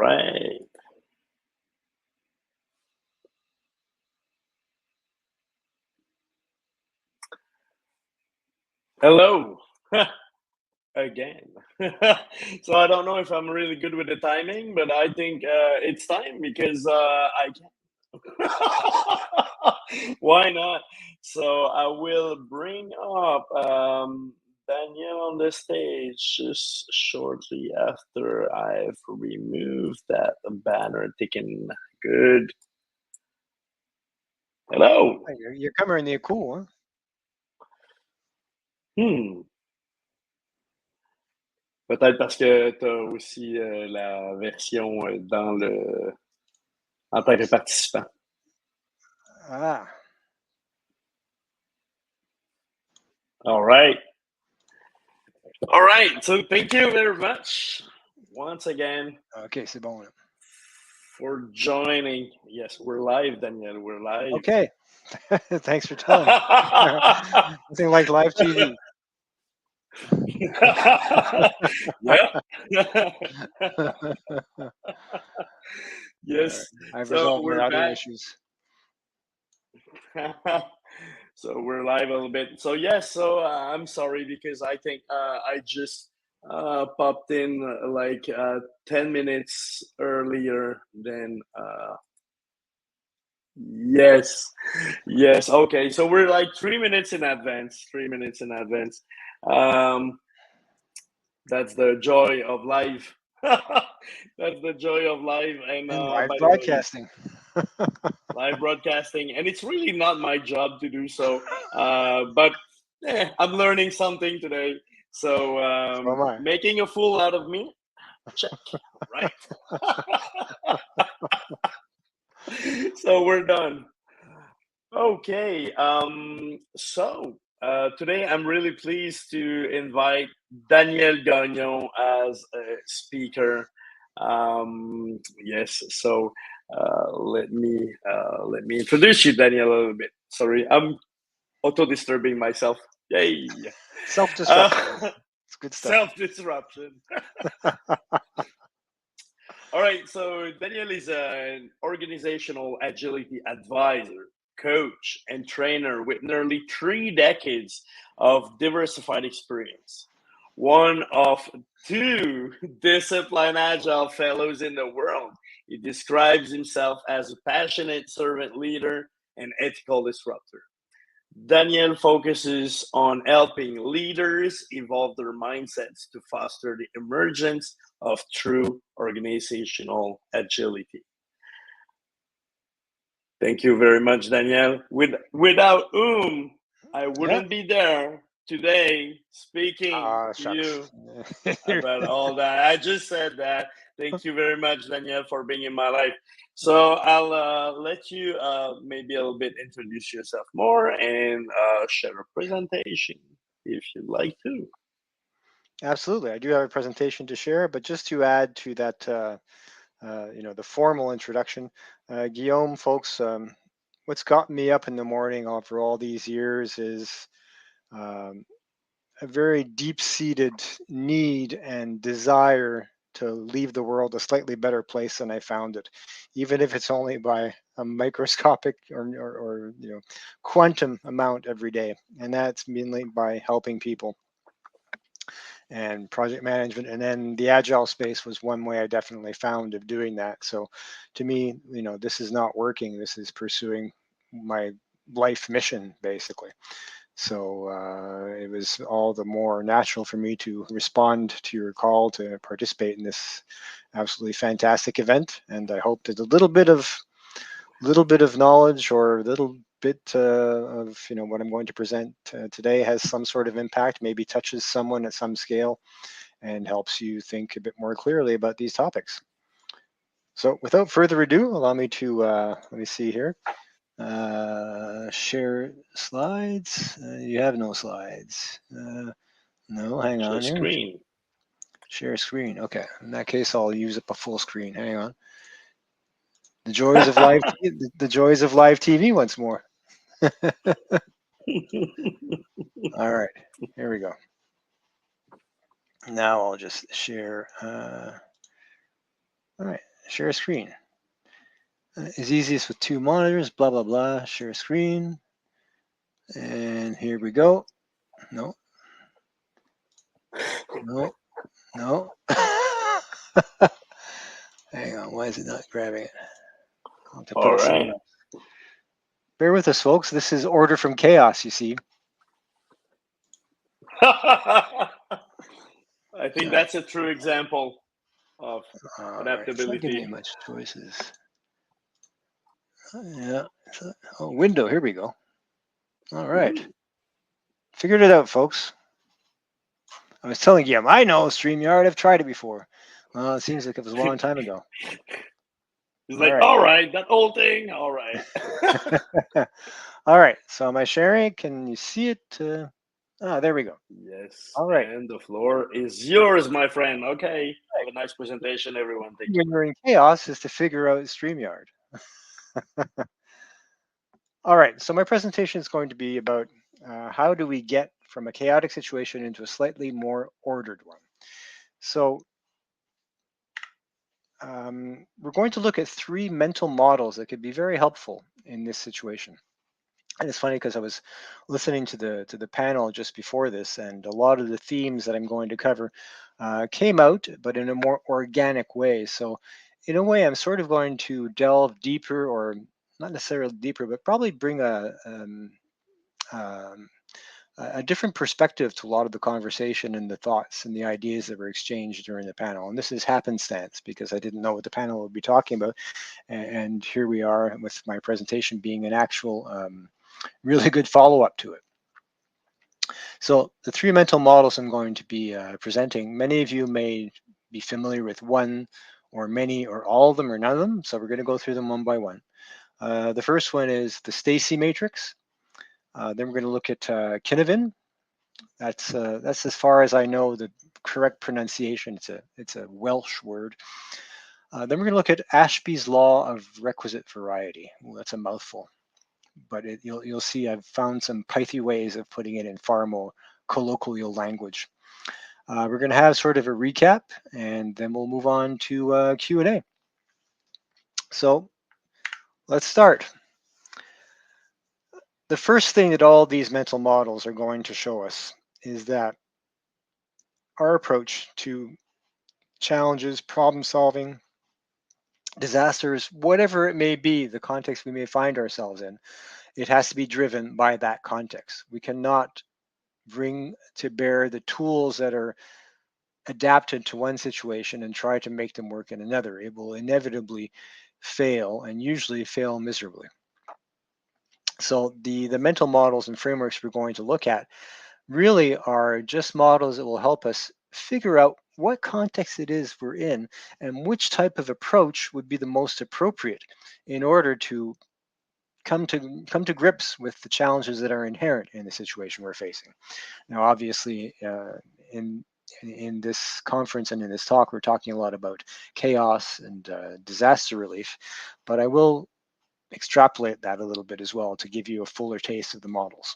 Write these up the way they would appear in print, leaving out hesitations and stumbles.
right. Hello again. So I don't know if I'm really good with the timing, but I think it's time because I can. Why not? So I will bring up Danielle on the stage just shortly after I've removed that banner ticking. Good. Hello. Ouais, il y a comme un écho, hein? Hmm. Peut-être parce que tu as aussi la version en tant que participant. Ah, All right. All right. So thank you very much once again OK, c'est bon, là. for joining. Yes, we're live, Daniel. We're live. OK. Thanks for telling me. Nothing like live TV. Yeah. Yes. I've So resolved my we're audio back. issues. So we're live a little bit. So yes, so I'm sorry because I think I just popped in like 10 minutes earlier than yes. Yes. Okay. So we're like 3 minutes in advance. 3 minutes in advance. Um that's the joy of life. That's the joy of life. And And live by the way, broadcasting. live broadcasting, and it's really not my job to do so. But I'm learning something today. So So am I. making a fool out of me, check, right? So we're done. Okay. So today I'm really pleased to invite Daniel Gagnon as a speaker. Yes. So let me introduce you, Daniel, a little bit. Sorry, I'm auto disturbing myself. Yay! Self-disruption. It's good stuff. Self disruption. All right, so Daniel is an organizational agility advisor, coach, and trainer with nearly 3 decades of diversified experience. One of two discipline agile fellows in the world. He describes himself as a passionate servant leader and ethical disruptor. Daniel focuses on helping leaders evolve their mindsets to foster the emergence of true organizational agility. Thank you very much, Daniel. Without whom I Yeah. wouldn't be there today speaking to Shucks. you about all that. I just said that. Thank you very much, Danielle, for being in my life. So I'll let you maybe a little bit introduce yourself more and share a presentation if you'd like to. Absolutely. I do have a presentation to share, but just to add to that, the formal introduction, Guillaume, folks, what's gotten me up in the morning after all these years is um, a very deep-seated need and desire to leave the world a slightly better place than I found it, even if it's only by a microscopic or quantum amount every day, and that's mainly by helping people and project management. And then the agile space was one way I definitely found of doing that. So to me, this is not working. This is pursuing my life mission, basically. So it was all the more natural for me to respond to your call to participate in this absolutely fantastic event. And I hope that a little bit of knowledge or a little bit of what I'm going to present today has some sort of impact, maybe touches someone at some scale, and helps you think a bit more clearly about these topics. So without further ado, allow me to let me see here. Share slides. You have no slides. No, hang on here. Screen. Share screen. Okay. In that case, I'll use up a full screen. Hang on. The joys of live. The joys of live TV once more. All right. Here we go. Now I'll just share. All right. share screen. As easiest with 2 monitors, blah, blah, blah, share screen. And here we go. No. No. No. Hang on, why is it not grabbing it? I'll have to put All it right. somewhere else. Bear with us, folks. This is order from chaos, you see. I think that's a true example of adaptability. It's not giving me much choices. Yeah. Oh, window. Here we go. All right. Figured it out, folks. I was telling you, I know StreamYard. I've tried it before. Well, it seems like it was a long time ago. He's like, all right, that old thing. All right. All right. So am I sharing? Can you see it? There we go. Yes. All right. And the floor is yours, my friend. Okay. Have a nice presentation, everyone. Thank you. When you're in chaos, is to figure out StreamYard. All right. So my presentation is going to be about how do we get from a chaotic situation into a slightly more ordered one. So we're going to look at 3 mental models that could be very helpful in this situation. And it's funny because I was listening to the panel just before this, and a lot of the themes that I'm going to cover came out, but in a more organic way. So in a way, I'm sort of going to delve deeper, or not necessarily deeper, but probably bring a different perspective to a lot of the conversation and the thoughts and the ideas that were exchanged during the panel. And this is happenstance because I didn't know what the panel would be talking about. And here we are with my presentation being an actual really good follow-up to it. So the 3 mental models I'm going to be presenting, many of you may be familiar with one or many or all of them or none of them. So we're going to go through them one by one. The first one is the Stacy Matrix. Then we're going to look at Cynefin. That's as far as I know the correct pronunciation. It's a Welsh word. Then we're going to look at Ashby's law of requisite variety. Well, that's a mouthful, but you'll see I've found some pithy ways of putting it in far more colloquial language. We're going to have sort of a recap, and then we'll move on to Q&A. So let's start. The first thing that all these mental models are going to show us is that our approach to challenges, problem solving, disasters, whatever it may be, the context we may find ourselves in, it has to be driven by that context. We cannot bring to bear the tools that are adapted to one situation and try to make them work in another. It will inevitably fail, and usually fail miserably. So the mental models and frameworks we're going to look at really are just models that will help us figure out what context it is we're in and which type of approach would be the most appropriate in order to come to grips with the challenges that are inherent in the situation we're facing. Now, obviously, in this conference and in this talk, we're talking a lot about chaos and disaster relief, but I will extrapolate that a little bit as well to give you a fuller taste of the models.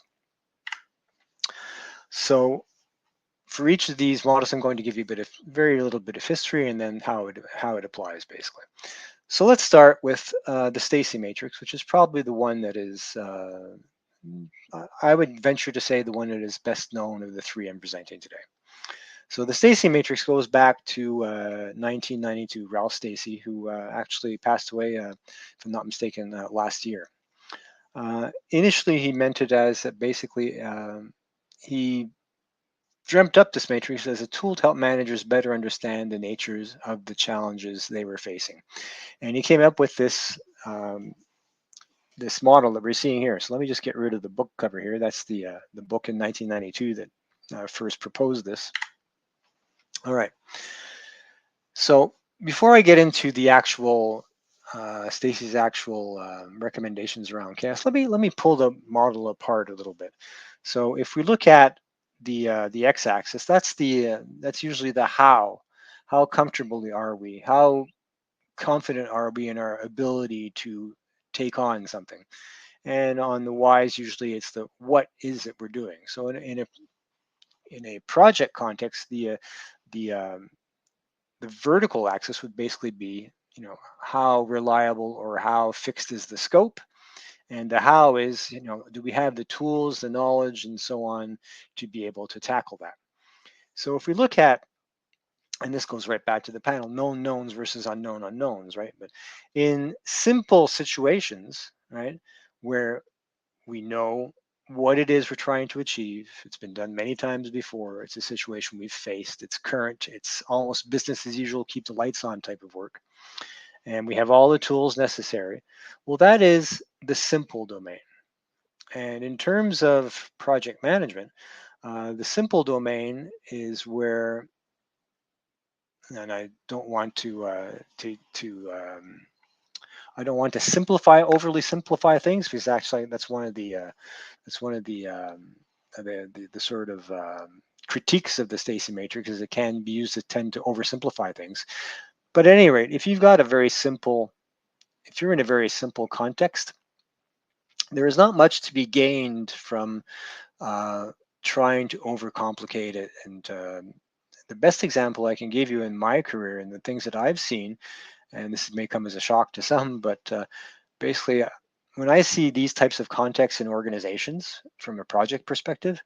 So for each of these models, I'm going to give you very little bit of history and then how it applies basically. So let's start with the Stacy Matrix, which is probably the one that is, I would venture to say, the one that is best known of the 3 I'm presenting today. So the Stacy Matrix goes back to 1992, Ralph Stacy, who actually passed away, if I'm not mistaken, last year. Initially, he meant it as that basically he dreamt up this matrix as a tool to help managers better understand the natures of the challenges they were facing. And he came up with this this model that we're seeing here. So let me just get rid of the book cover here. That's the book in 1992 that first proposed this. All right. So before I get into the actual Stacy's actual recommendations around chaos, let me pull the model apart a little bit. So if we look at the x-axis, that's usually the how. How comfortable are we? How confident are we in our ability to take on something? And on the y's, usually it's the what is it we're doing. So in a project context, the vertical axis would basically be how reliable or how fixed is the scope, and the how is, do we have the tools, the knowledge, and so on to be able to tackle that. So if we look at, and this goes right back to the panel, known knowns versus unknown unknowns, right? But in simple situations, right, where we know what it is we're trying to achieve, it's been done many times before, it's a situation we've faced, it's current, it's almost business as usual, keep the lights on type of work, and we have all the tools necessary, well, that is the simple domain. And in terms of project management, the simple domain is where, and I don't want to I don't want to overly simplify things, because actually that's one of the the sort of critiques of the Stacy Matrix, is it can be used to tend to oversimplify things. But at any rate, if you're in a very simple context, there is not much to be gained from trying to overcomplicate it. And the best example I can give you in my career and the things that I've seen, and this may come as a shock to some, but basically, when I see these types of contexts in organizations from a project perspective,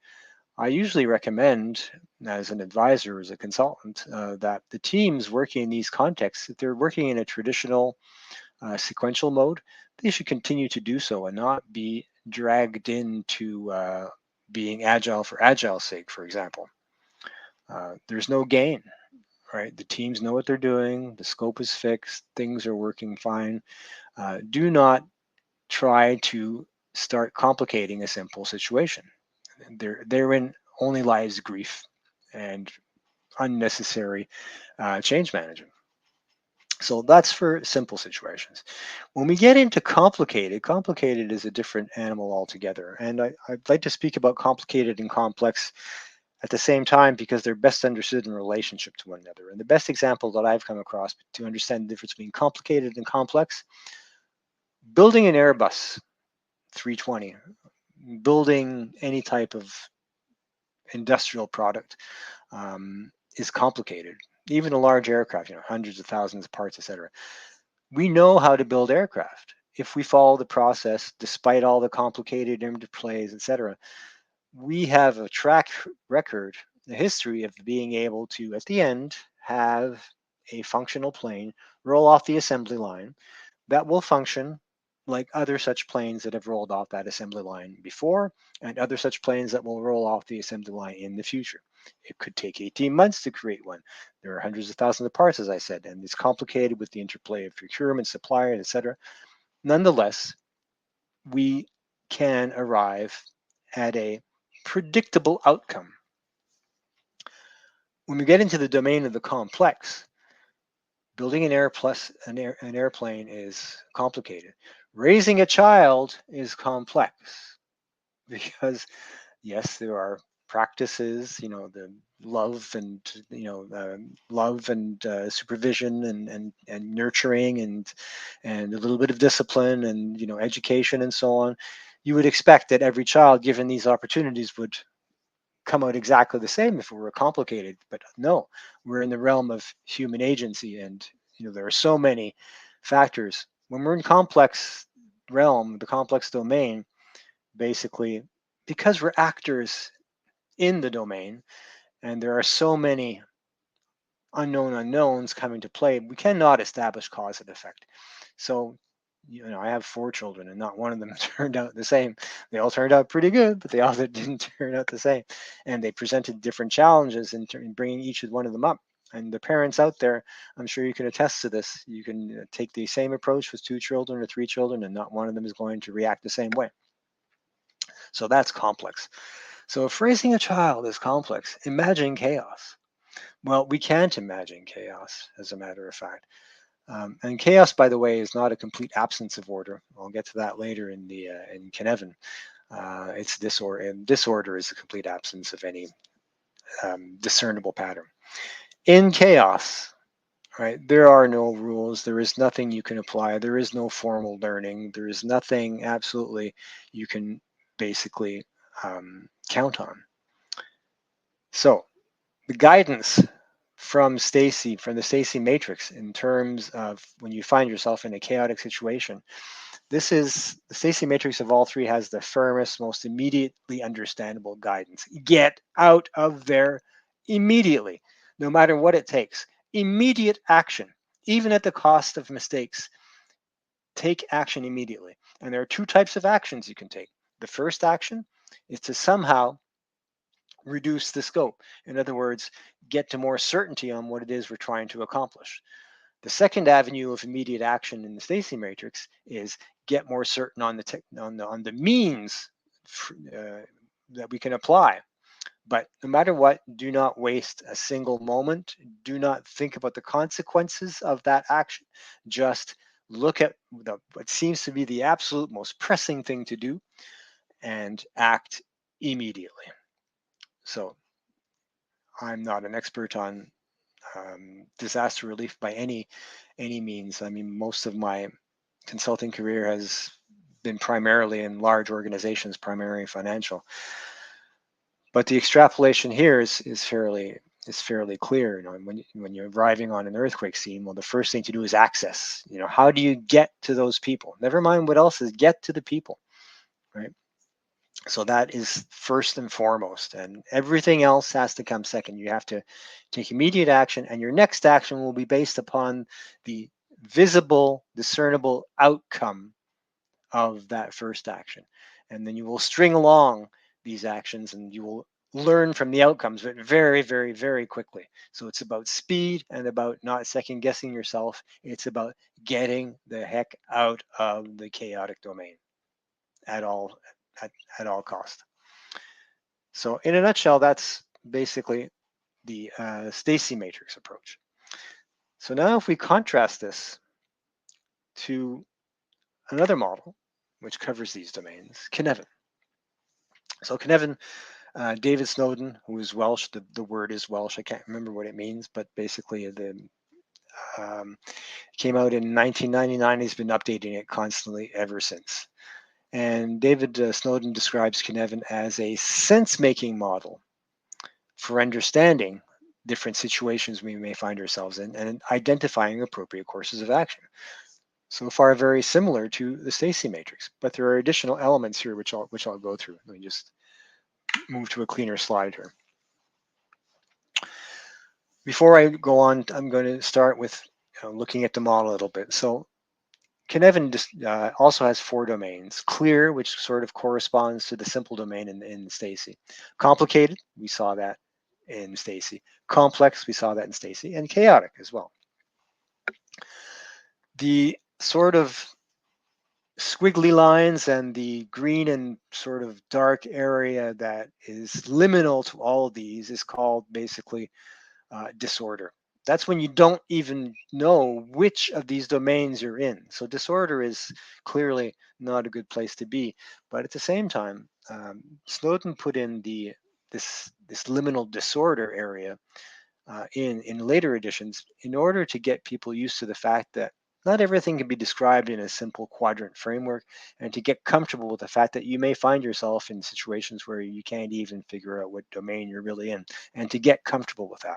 I usually recommend, as an advisor, as a consultant, that the teams working in these contexts, if they're working in a traditional sequential mode, they should continue to do so and not be dragged into being agile for agile's sake, for example. There's no gain, right? The teams know what they're doing, the scope is fixed, things are working fine. Do not try to start complicating a simple situation. Therein only lies grief and unnecessary change management. So that's for simple situations. When we get into complicated is a different animal altogether. And I'd like to speak about complicated and complex at the same time, because they're best understood in relationship to one another. And the best example that I've come across to understand the difference between complicated and complex, building an Airbus 320, building any type of industrial product is complicated. Even a large aircraft, hundreds of thousands of parts, etc. We know how to build aircraft if we follow the process, despite all the complicated interplays, etc. We have a track record, a history of being able to, at the end, have a functional plane roll off the assembly line that will function like other such planes that have rolled off that assembly line before, and other such planes that will roll off the assembly line in the future. It could take 18 months to create one. There are hundreds of thousands of parts, as I said, and it's complicated with the interplay of procurement, suppliers, etc. Nonetheless, we can arrive at a predictable outcome. When we get into the domain of the complex, building an airplane is complicated. Raising a child is complex, because yes, there are practices, the love and supervision and nurturing and a little bit of discipline and education and so on. You would expect that every child, given these opportunities, would come out exactly the same if it were complicated. But no, we're in the realm of human agency, and there are so many factors. When we're in complex realm, the complex domain, basically, because we're actors in the domain, and there are so many unknown unknowns coming to play, we cannot establish cause and effect. So, I have 4 children, and not one of them turned out the same. They all turned out pretty good, but they all didn't turn out the same. And they presented different challenges in bringing each one of them up. And the parents out there, I'm sure you can attest to this. You can take the same approach with 2 children or 3 children, and not one of them is going to react the same way. So that's complex. So if raising a child is complex, imagine chaos. Well, we can't imagine chaos, as a matter of fact. And chaos, by the way, is not a complete absence of order. I'll get to that later in Cynefin. It's disorder, and disorder is a complete absence of any discernible pattern. In chaos, right, there are no rules. There is nothing you can apply. There is no formal learning. There is nothing absolutely you can basically count on. So the guidance from the Stacy Matrix, in terms of when you find yourself in a chaotic situation. This is the Stacy Matrix of all three has the firmest, most immediately understandable guidance. Get out of there immediately, no matter what it takes. Immediate action, even at the cost of mistakes. Take action immediately. And there are two types of actions you can take. The first action is to somehow reduce the scope. In other words, get to more certainty on what it is we're trying to accomplish. The second avenue of immediate action in the Stacy Matrix is get more certain on the means that we can apply. But no matter what, do not waste a single moment. Do not think about the consequences of that action. Just look at what seems to be the absolute most pressing thing to do and act immediately. So I'm not an expert on disaster relief by any means. I mean, most of my consulting career has been primarily in large organizations, primarily financial. But the extrapolation here is fairly clear. You know, when you're arriving on an earthquake scene, well, the first thing to do is access. You know, how do you get to those people? Never mind what else is, get to the people, right? So that is first and foremost, and everything else has to come second. You have to take immediate action, and your next action will be based upon the visible, discernible outcome of that first action. And then you will string along these actions and you will learn from the outcomes, but very, very, very quickly. So it's about speed and about not second guessing yourself. It's about getting the heck out of the chaotic domain at all cost. So in a nutshell, that's basically the Stacy Matrix approach. So now if we contrast this to another model which covers these domains, Cynefin. So Cynefin, David Snowden, who is Welsh, the word is Welsh, I can't remember what it means, but basically came out in 1999. He's been updating it constantly ever since. And David Snowden describes Cynefin as a sense-making model for understanding different situations we may find ourselves in and identifying appropriate courses of action. So far, very similar to the Stacy Matrix, but there are additional elements here which I'll go through. Let me just move to a cleaner slide here. Before I go on, I'm going to start with looking at the model a little bit. So Cynefin also has 4 domains. Clear, which sort of corresponds to the simple domain in Stacy. Complicated, we saw that in Stacy. Complex, we saw that in Stacy. And chaotic as well. The sort of squiggly lines and the green and sort of dark area that is liminal to all of these is called basically disorder. That's when you don't even know which of these domains you're in. So disorder is clearly not a good place to be. But at the same time, Snowden put in this liminal disorder area in later editions in order to get people used to the fact that not everything can be described in a simple quadrant framework, and to get comfortable with the fact that you may find yourself in situations where you can't even figure out what domain you're really in, and to get comfortable with that.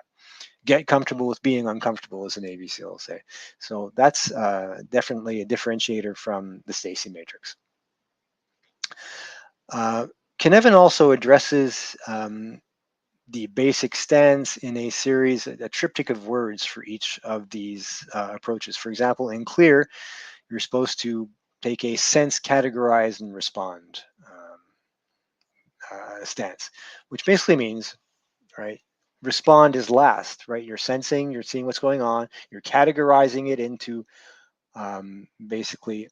Get comfortable with being uncomfortable, as a Navy SEAL will say. So that's definitely a differentiator from the Stacy Matrix. Cynefin also addresses the basic stance in a series, a triptych of words for each of these approaches. For example, in clear, you're supposed to take a sense, categorize, and respond stance, which basically means, right, respond is last, right? You're sensing, you're seeing what's going on, you're categorizing it into basically,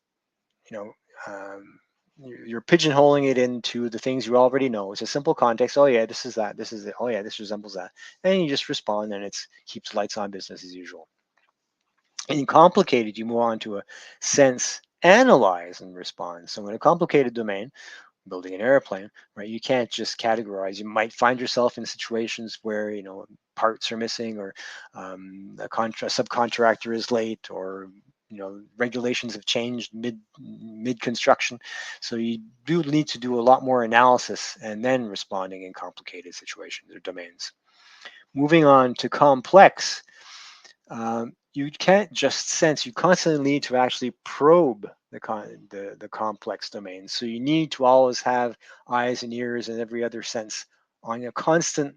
you know, you're pigeonholing it into the things you already know. It's a simple context. Oh yeah, this is that. This is it. Oh yeah, this resembles that. And you just respond, and it keeps lights on, business as usual. In complicated, you move on to a sense, analyze, and respond. So in a complicated domain, building an airplane, right, you can't just categorize. You might find yourself in situations where parts are missing, or a subcontractor is late, or regulations have changed mid construction. So you do need to do a lot more analysis and then responding in complicated situations or domains. Moving on to complex, you can't just sense, you constantly need to actually probe the complex domain. So you need to always have eyes and ears and every other sense on a constant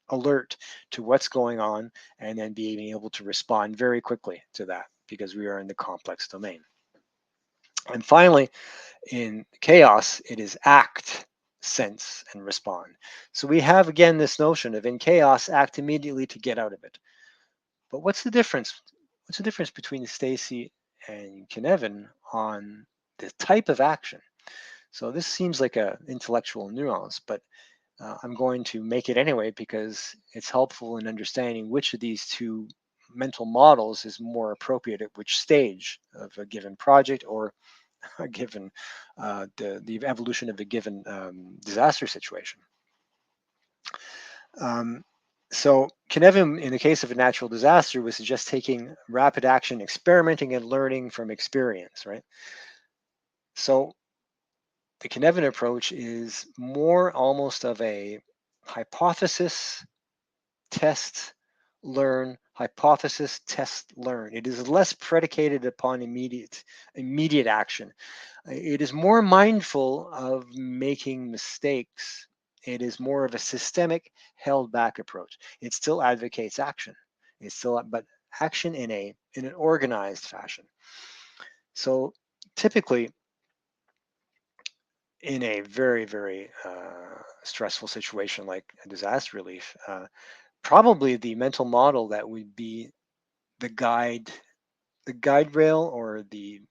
alert to what's going on, and then being able to respond very quickly to that, because we are in the complex domain. And finally, in chaos, it is act, sense, and respond. So we have again this notion of, in chaos, act immediately to get out of it. But what's the difference? What's the difference between Stacy and Cynefin on the type of action? So this seems like an intellectual nuance, but I'm going to make it anyway because it's helpful in understanding which of these two mental models is more appropriate at which stage of a given project, or a given the evolution of a given disaster situation. So Cynefin, in the case of a natural disaster, was just taking rapid action, experimenting and learning from experience, right? So the Cynefin approach is more almost of a hypothesis, test, learn, hypothesis, test, learn. It is less predicated upon immediate action. It is more mindful of making mistakes. It is more of a systemic, held back approach. It still advocates action. But action in an organized fashion. So typically, in a very, very stressful situation like a disaster relief, probably the mental model that would be the guide rail, or the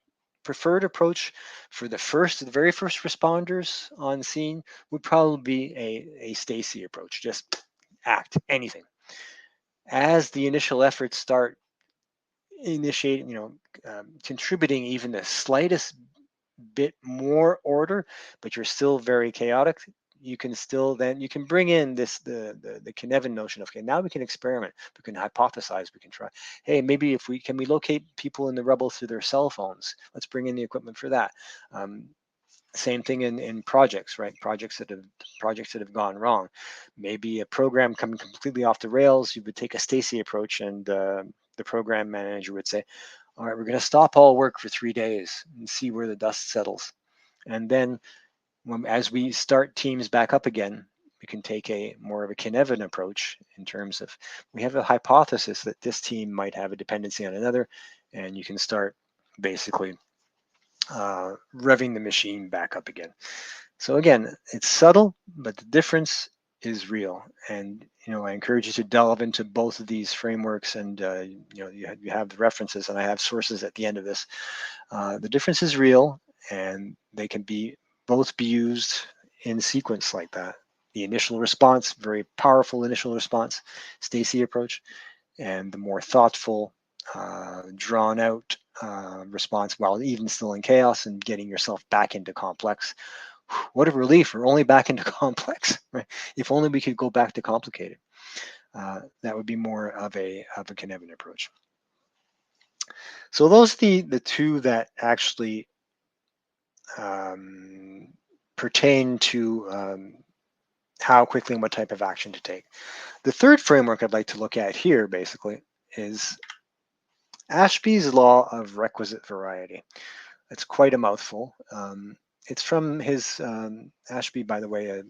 preferred approach for the very first responders on scene, would probably be a Stacy approach. Just act, anything. As the initial efforts start initiating, contributing even the slightest bit more order, but you're still very chaotic, you can bring in the Cynefin notion of, okay, now we can experiment, we can hypothesize, we can try, hey, maybe if we locate people in the rubble through their cell phones, let's bring in the equipment for that. Same thing in projects, right? Projects that have gone wrong. Maybe a program coming completely off the rails, you would take a Stacy approach, and the program manager would say, all right, we're going to stop all work for 3 days and see where the dust settles. And then as we start teams back up again, we can take a more of a Cynefin approach in terms of, we have a hypothesis that this team might have a dependency on another, and you can start basically revving the machine back up again. So again, it's subtle, but the difference is real. And I encourage you to delve into both of these frameworks, and you have the references, and I have sources at the end of this. The difference is real, and they can both be used in sequence like that. The initial response, very powerful initial response, Stacy approach, and the more thoughtful, drawn out response, while even still in chaos and getting yourself back into complex. What a relief, we're only back into complex, right? If only we could go back to complicated. That would be more of a Cynefin approach. So those are the two that actually pertain to how quickly and what type of action to take. The third framework I'd like to look at here basically is Ashby's law of requisite variety. It's quite a mouthful. It's from his Ashby, by the way,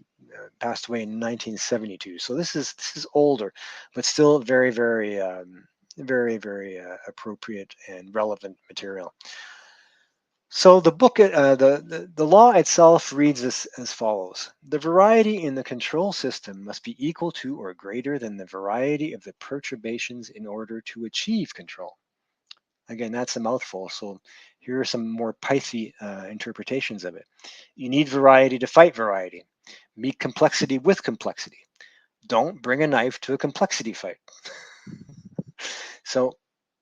passed away in 1972. So this is older, but still very, very, very appropriate and relevant material. So the book, the law itself reads as follows: the variety in the control system must be equal to or greater than the variety of the perturbations in order to achieve control. Again, that's a mouthful. So here are some more pithy interpretations of it. You need variety to fight variety. Meet complexity with complexity. Don't bring a knife to a complexity fight. So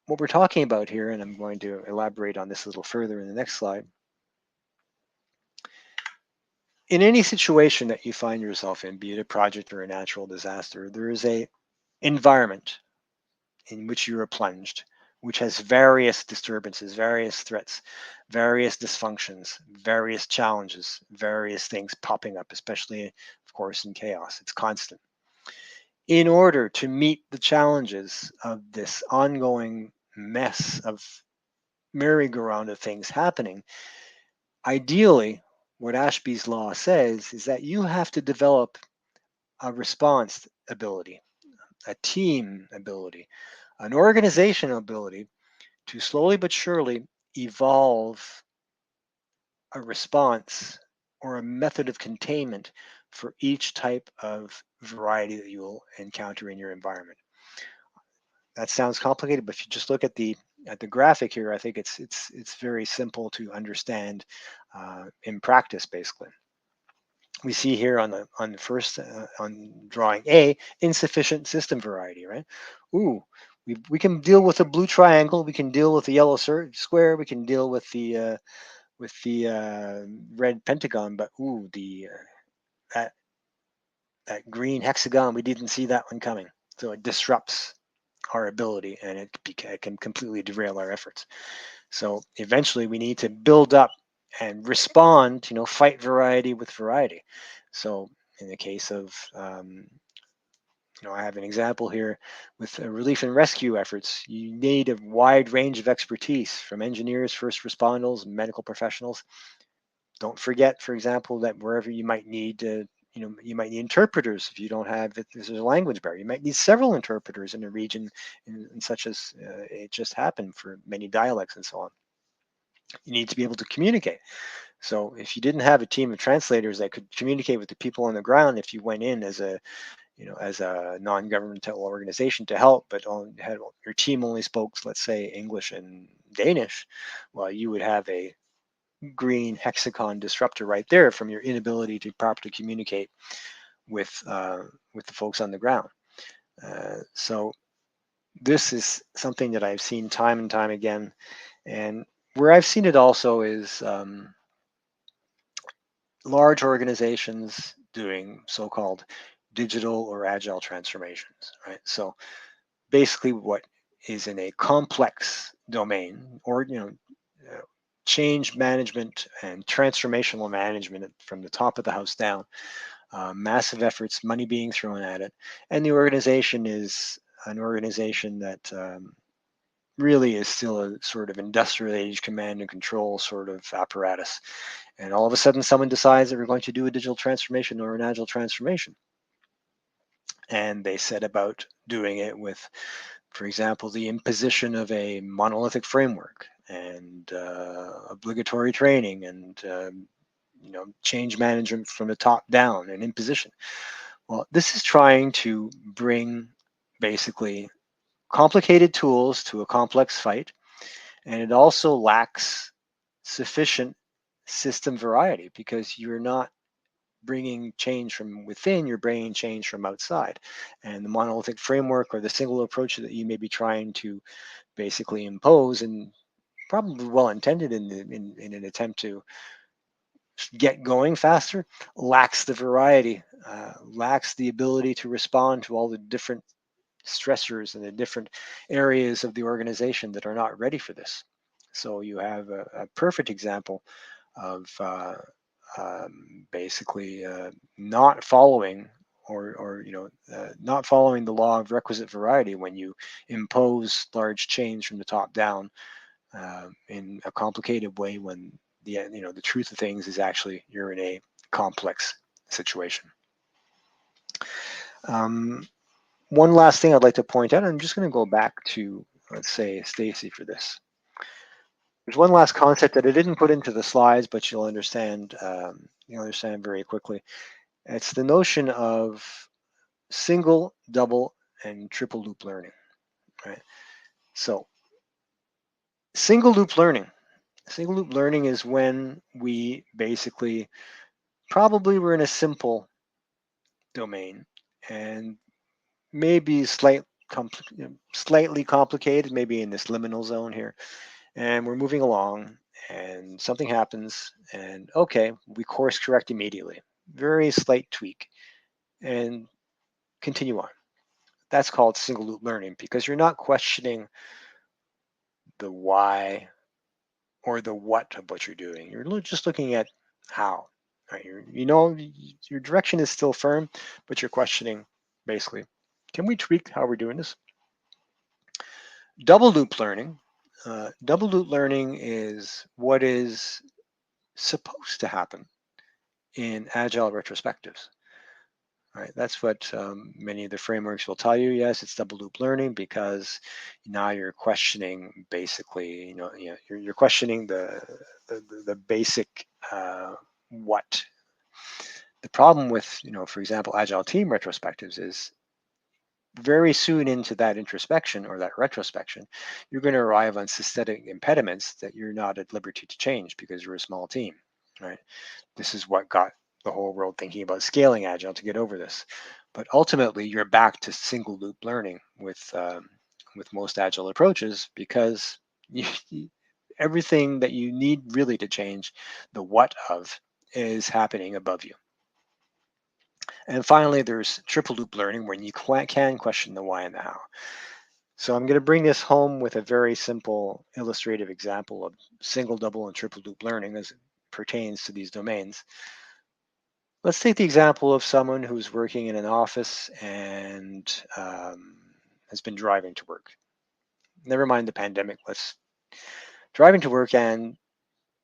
what we're talking about here, and I'm going to elaborate on this a little further in the next slide. In any situation that you find yourself in, be it a project or a natural disaster, there is a environment in which you are plunged, which has various disturbances, various threats, various dysfunctions, various challenges, various things popping up, especially, of course, in chaos. It's constant. in order to meet the challenges of this ongoing mess of merry-go-round of things happening, ideally, what Ashby's law says is that you have to develop a response ability, a team ability, an organizational ability to slowly but surely evolve a response or a method of containment for each type of variety that you'll encounter in your environment. That sounds complicated, but if you just look at the graphic here, I think it's very simple to understand in practice. Basically, we see here on the first on drawing A, insufficient system variety, right? Ooh, we can deal with a blue triangle, we can deal with the yellow square, we can deal with the red pentagon, but ooh, that that green hexagon, we didn't see that one coming, so it disrupts our ability, and it can completely derail our efforts. So eventually, we need to build up and respond, fight variety with variety. So in the case of I have an example here with relief and rescue efforts. You need a wide range of expertise from engineers, first responders, medical professionals. Don't forget, for example, that wherever you might need you might need interpreters if you don't have if there's a language barrier. You might need several interpreters in a region, in such as it just happened for many dialects and so on. You need to be able to communicate. So if you didn't have a team of translators that could communicate with the people on the ground, if you went in as a non-governmental organization to help, but your team only spoke, let's say, English and Danish, well, you would have a green hexagon disruptor right there from your inability to properly communicate with the folks on the ground. So this is something that I've seen time and time again, and where I've seen it also is large organizations doing so-called digital or agile transformations, right? So basically what is in a complex domain, or change management and transformational management from the top of the house down, massive efforts, money being thrown at it, and the organization is an organization that really is still a sort of industrial age command and control sort of apparatus. And all of a sudden someone decides that we're going to do a digital transformation or an agile transformation, and they set about doing it with, for example, the imposition of a monolithic framework and obligatory training and change management from the top down and imposition. Well, this is trying to bring basically complicated tools to a complex fight, and it also lacks sufficient system variety because you're not bringing change from within, you're bringing change from outside. And the monolithic framework or the single approach that you may be trying to basically impose, and probably well intended in an attempt to get going faster, lacks the variety, lacks the ability to respond to all the different stressors and the different areas of the organization that are not ready for this. So you have a perfect example of basically not following not following the law of requisite variety when you impose large change from the top down in a complicated way, when the truth of things is actually you're in a complex situation. One last thing I'd like to point out, I'm just going to go back to, let's say, Stacy for this. There's one last concept that I didn't put into the slides, but you'll understand very quickly. It's the notion of single, double, and triple loop learning, right? So single loop learning is when we basically probably we're in a simple domain and maybe slightly complicated, maybe in this liminal zone here, and we're moving along and something happens, and okay, we course correct immediately, very slight tweak, and continue on. That's called single loop learning because you're not questioning the why or the what of what you're doing. You're just looking at how, right? Your direction is still firm, but you're questioning basically Can we tweak how we're doing this? Double loop learning. Double loop learning is what is supposed to happen in agile retrospectives. Right, that's what many of the frameworks will tell you. Yes, it's double loop learning because now you're questioning basically, you're questioning the basic what. The problem with, for example, agile team retrospectives is very soon into that introspection or that retrospection, you're going to arrive on systemic impediments that you're not at liberty to change because you're a small team, right? This is what got the whole world thinking about scaling agile to get over this. But ultimately, you're back to single loop learning with most agile approaches because everything that you need really to change the what of is happening above you. And finally, there's triple loop learning when you can question the why and the how. So I'm going to bring this home with a very simple illustrative example of single, double, and triple loop learning as it pertains to these domains. Let's take the example of someone who's working in an office and has been driving to work. Never mind the pandemic. Let's driving to work and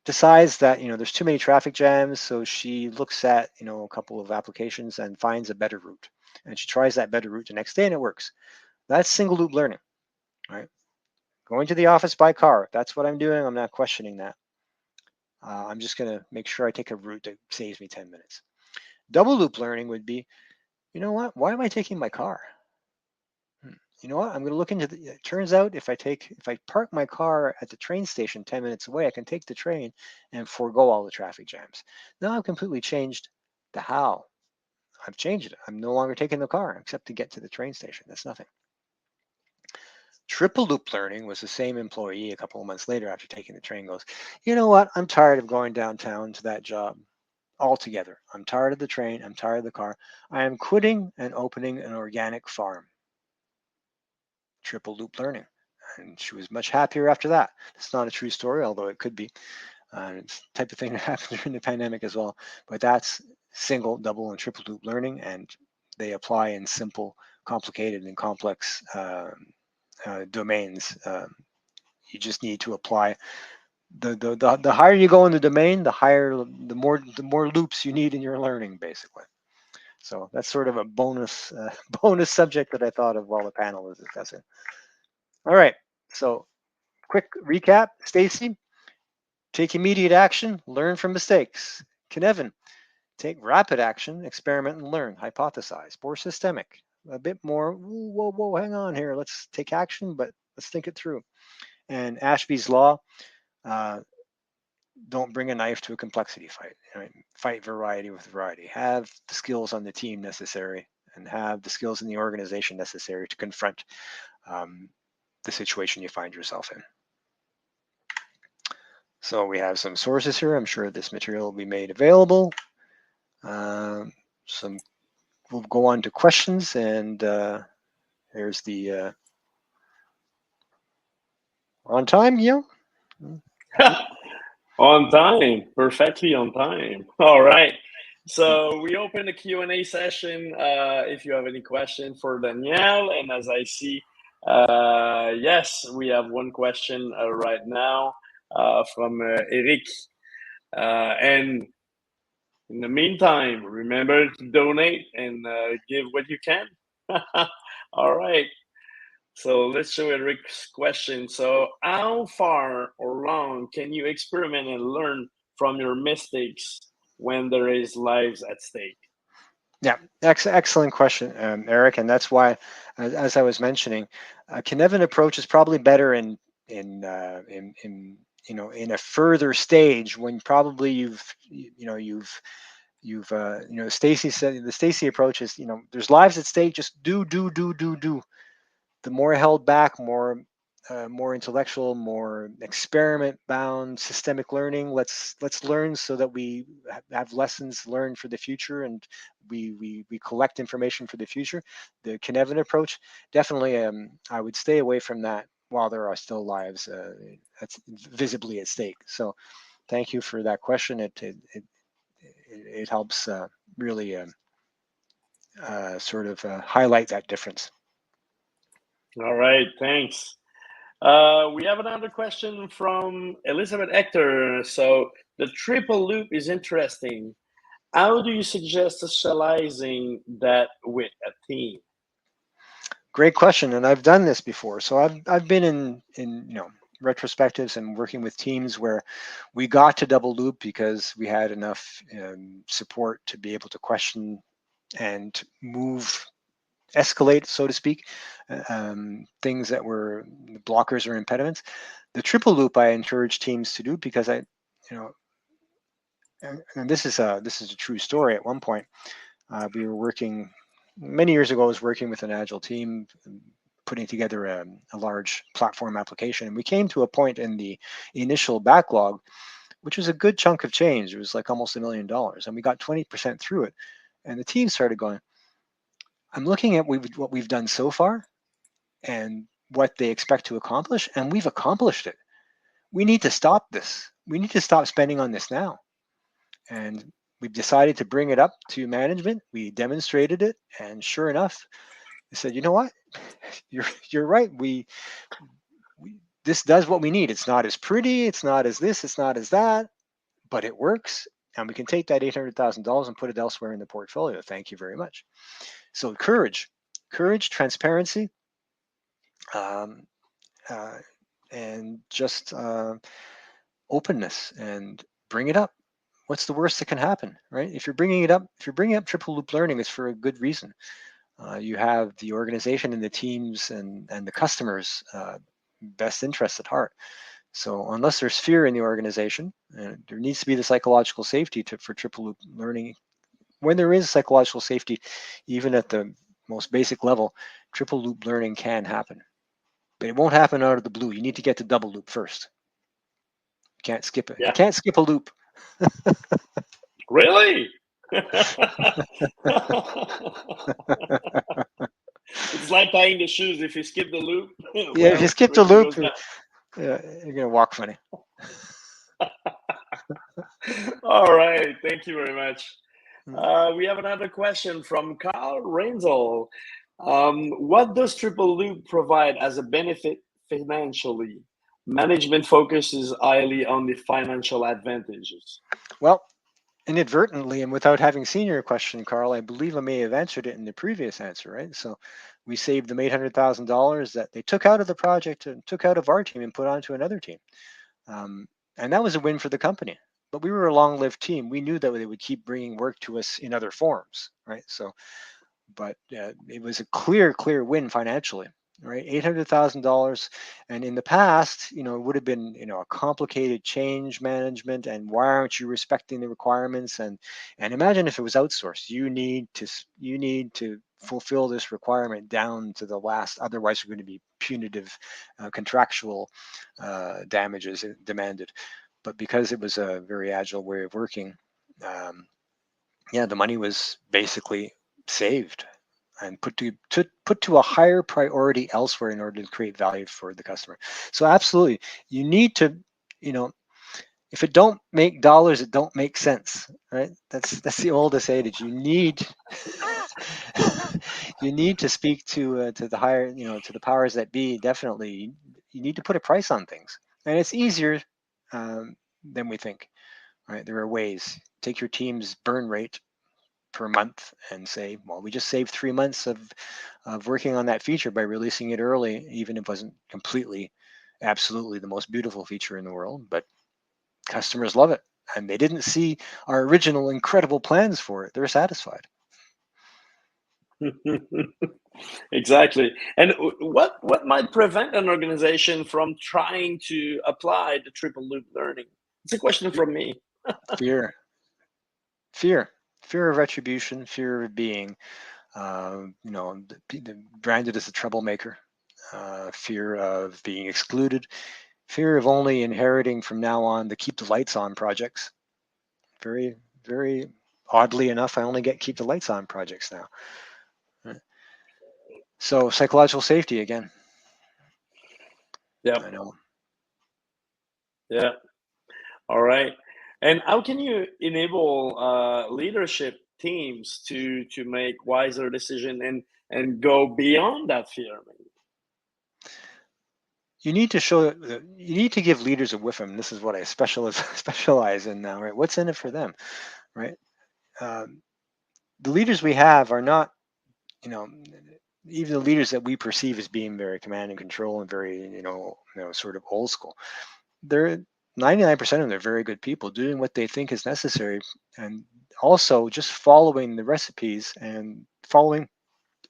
decides that there's too many traffic jams, so she looks at a couple of applications and finds a better route, and she tries that better route the next day and it works. That's single loop learning, right? Going to the office by car. That's what I'm doing. I'm not questioning that. I'm just going to make sure I take a route that saves me 10 minutes. Double loop learning would be, you know what? Why am I taking my car? You know what? I'm going to look into the. It turns out if I park my car at the train station 10 minutes away, I can take the train and forego all the traffic jams. Now I've completely changed the how. I've changed it. I'm no longer taking the car except to get to the train station. That's nothing. Triple loop learning was the same employee a couple of months later after taking the train goes, you know what? I'm tired of going downtown to that job altogether. I'm tired of the train. I'm tired of the car. I am quitting and opening an organic farm. Triple loop learning. And she was much happier after that. It's not a true story, although it could be. It's the type of thing that happened during the pandemic as well. But that's single, double, and triple loop learning, and they apply in simple, complicated, and complex domains. You just need to apply the higher you go in the domain, the more loops you need in your learning, basically. So that's sort of a bonus bonus subject that I thought of while the panel was discussing. All right, so quick recap. Stacy, take immediate action, learn from mistakes. Cynefin, take rapid action, experiment and learn, hypothesize. More systemic, a bit more, whoa, hang on here. Let's take action, but let's think it through. And Ashby's law, don't bring a knife to a complexity fight. Fight variety with variety. Have the skills on the team necessary and have the skills in the organization necessary to confront the situation you find yourself in. So we have some sources here. I'm sure this material will be made available. We'll go on to questions, and there's the on time, On time, perfectly on time. All right. So we open the Q&A session. If you have any question for Danielle, and as I see, yes, we have one question right now from Eric. And in the meantime, remember to donate and give what you can. All right. So let's show Eric's question. So how far or long can you experiment and learn from your mistakes when there is lives at stake? Yeah, excellent question, Eric, and that's why, as I was mentioning, Cynefin approach is probably better in a further stage when probably Stacy said the Stacy approach is there's lives at stake. Just do. The more held back, more intellectual, more experiment bound, systemic learning. Let's learn so that we have lessons learned for the future, and we collect information for the future. The Cynefin approach, definitely, I would stay away from that while there are still lives that's visibly at stake. So, thank you for that question. It helps really sort of highlight that difference. All right, thanks. We have another question from Elizabeth Hector. So the triple loop is interesting. How do you suggest socializing that with a team? Great question, and I've done this before. So I've been in retrospectives and working with teams where we got to double loop because we had enough support to be able to question and move, escalate, so to speak, things that were blockers or impediments. The triple loop I encourage teams to do because you know, and this is a true story. At one point, we were working many years ago. I was working with an agile team, putting together a large platform application, and we came to a point in the initial backlog, which was a good chunk of change. It was like almost $1 million, and we got 20% through it. And the team started going, "I'm looking at what we've done so far, and what they expect to accomplish, and we've accomplished it. We need to stop this. We need to stop spending on this now." And we've decided to bring it up to management. We demonstrated it, and sure enough, they said, "You know what? You're right. We this does what we need. It's not as pretty. It's not as this. It's not as that, but it works, and we can take that $800,000 and put it elsewhere in the portfolio. Thank you very much." So courage, transparency, um, uh, and just openness, and bring it up. What's the worst that can happen, right? If you're bringing up triple loop learning, it's for a good reason. You have the organization and the teams and the customers' best interests at heart. So unless there's fear in the organization, there needs to be the psychological safety for triple loop learning. When there is psychological safety, even at the most basic level, triple loop learning can happen. But it won't happen out of the blue. You need to get to double loop first. You can't skip it. You Yeah, can't skip a loop. really? It's like tying the shoes. If you skip the loop, Yeah, if you well, skip the everything loop, goes down. you're gonna walk funny. All right, thank you very much. Mm. We have another question from Carl Renzel. What does triple loop provide as a benefit financially? Management focuses highly on the financial advantages. Well, inadvertently and without having seen your question, Carl, I believe I may have answered it in the previous answer, right? So we saved them $800,000 that they took out of the project and took out of our team and put onto another team. And that was a win for the company. But we were a long-lived team. We knew that they would keep bringing work to us in other forms, right? So, but it was a clear win financially, right? $800,000, and in the past, it would have been, a complicated change management, and why aren't you respecting the requirements? And imagine if it was outsourced. You need to fulfill this requirement down to the last. Otherwise, you're going to be punitive, contractual damages demanded. But because it was a very agile way of working, um, yeah, the money was basically saved and put to a higher priority elsewhere in order to create value for the customer. So absolutely, you need to, you know, if it don't make dollars, it don't make sense, right? That's the oldest adage. You need you need to speak to the higher, to the powers that be. Definitely, you need to put a price on things, and it's easier than we think. Right? There are ways. Take your team's burn rate per month and say, well, we just saved 3 months of working on that feature by releasing it early, even if it wasn't completely, absolutely the most beautiful feature in the world. But customers love it. And they didn't see our original incredible plans for it. They're satisfied. Exactly. And what might prevent an organization from trying to apply the triple loop learning? It's a question from me. Fear, fear, fear of retribution, fear of being, branded as a troublemaker, fear of being excluded, fear of only inheriting from now on the keep the lights on projects. Very, very oddly enough, I only get keep the lights on projects now. Right? So psychological safety again. Yeah. I know. Yeah. All right. And how can you enable leadership teams to make wiser decision and go beyond that fear? Maybe? you need to show, you need to give leaders a whiffum. This is what I specialize in now, right? What's in it for them, right? The leaders we have are not, you know, even the leaders that we perceive as being very command and control and very, sort of old school. They're 99% of them are very good people doing what they think is necessary, and also just following the recipes and following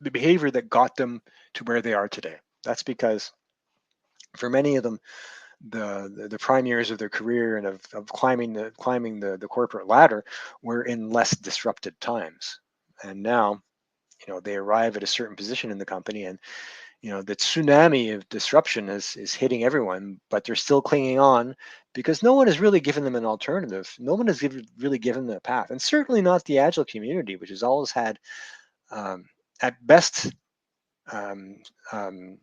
the behavior that got them to where they are today. That's because for many of them, the prime years of their career and of climbing the corporate ladder were in less disrupted times. And now, they arrive at a certain position in the company, and the tsunami of disruption is hitting everyone, but they're still clinging on because no one has really given them an alternative. No one has really given them a path, and certainly not the agile community, which has always had, um, at best, um, um,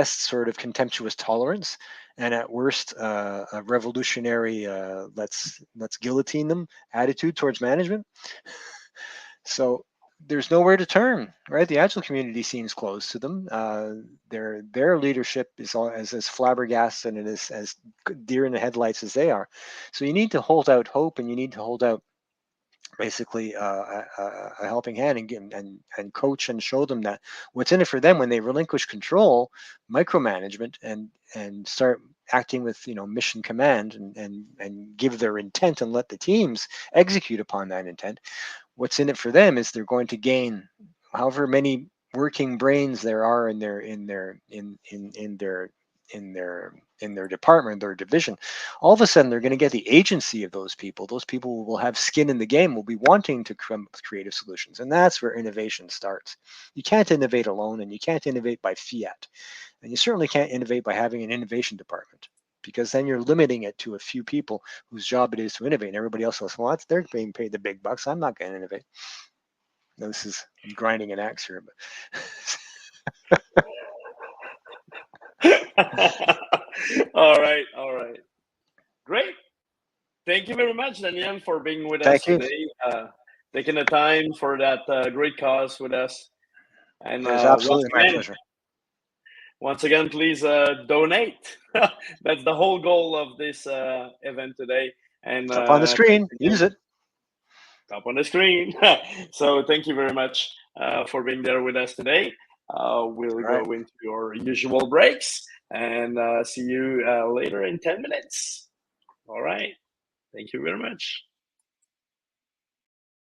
sort of contemptuous tolerance, and at worst, a revolutionary let's guillotine them attitude towards management. So there's nowhere to turn, right? The agile community seems closed to them. Their leadership is as flabbergasted and as deer in the headlights as they are. So you need to hold out hope, and you need to hold out basically a helping hand, and coach and show them that what's in it for them when they relinquish control, micromanagement, and start acting with mission command, and give their intent and let the teams execute upon that intent. What's in it for them is they're going to gain however many working brains there are in their department, their division. All of a sudden they're going to get the agency of those people. Those people will have skin in the game, will be wanting to come up with creative solutions, and that's where innovation starts. You can't innovate alone, and you can't innovate by fiat, and you certainly can't innovate by having an innovation department, because then you're limiting it to a few people whose job it is to innovate, and everybody else goes, well, they're being paid the big bucks, I'm not going to innovate. Now, this is grinding an axe here, but All right. Great. Thank you very much, Daniel, for being with us thank you. today, taking the time for that great cause with us. And It is absolutely my pleasure. once again, please donate. That's the whole goal of this event today. And Up on the screen, use it. Up on the screen. So thank you very much for being there with us today. We'll go into your usual breaks, and see you later in 10 minutes. All right. Thank you very much.